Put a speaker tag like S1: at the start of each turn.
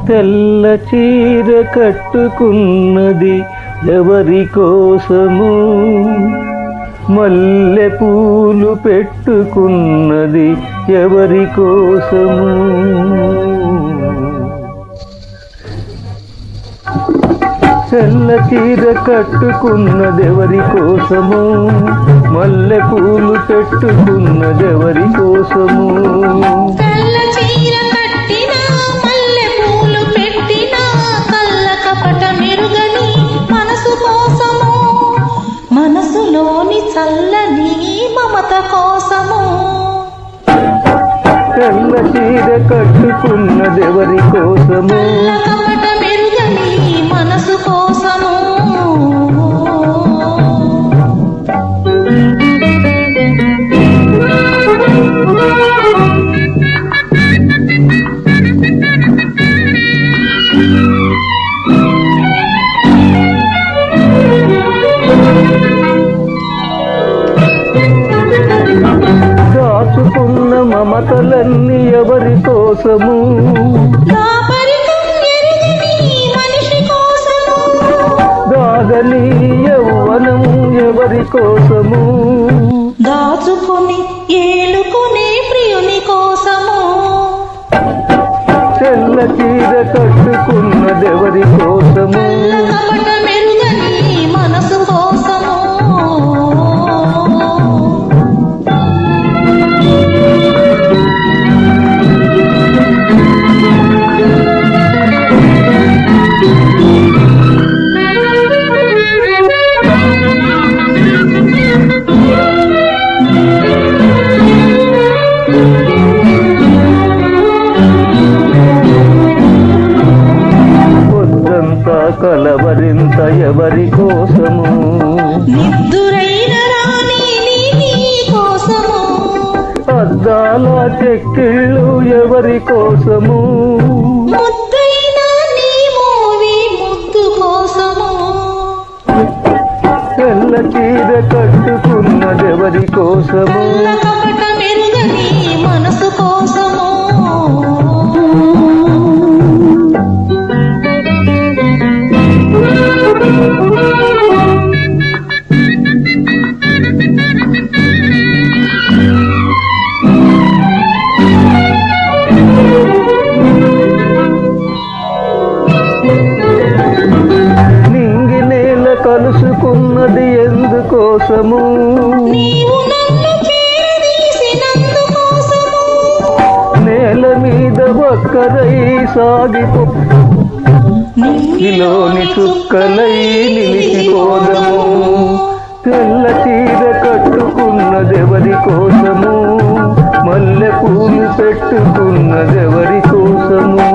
S1: తెల్ల చీర కట్టుకున్నది ఎవరి కోసము, మల్లె పూలు పెట్టుకున్నది ఎవరి కోసము. తెల్ల చీర కట్టుకున్నదెవరి కోసము, మల్లె పూలు పెట్టుకున్నదెవరి కోసము.
S2: తెల్ల చీర కట్టినా మల్లె పూలు పెట్టినా కళ్ళ కపట మెరుగని మనసు కోసము, మనసులోని చల్లని మమత కోసము.
S1: తెల్ల చీర కట్టుకున్నదెవరి కోసము,
S2: కపట మెరుగని మనసు కోసము.
S1: దాచుకున్న మమతలన్నీ ఎవరి కోసము, దాగని యవ్వనము ఎవరి కోసము.
S2: దాచుకొని ఏలుకునే ప్రియుని కోసము.
S1: తెల్ల చీర కట్టుకున్నదెవరి కోసము,
S2: కపట మెరుగని మనసు కోసము.
S1: పొద్దంతా కలవరింత ఎవరి కోసము,
S2: నిద్దురైన రాణి నీ కోసము.
S1: అద్దాల చెక్కిళ్ళు ఎవరి కోసము,
S2: ముద్దైన నీ మోవి ముద్దు కోసము.
S1: తెల్ల చీర కట్టుకున్నదెవరి కోసము,
S2: కపట మెరుగని మనసు కోసము.
S1: నింగి నేల కలుసుకున్నది ఎందుకోసము,
S2: నీవు నన్ను చేరదీసినందుకోసము.
S1: నేల మీద ఒక్కరై సాగిపో ఇలోని చుక్కలై నిలిచిపోదము. తెల్ల చీర కట్టుకున్నదెవరి కోసము, మల్లె పూలు పెట్టుకున్నదెవరి కోసము.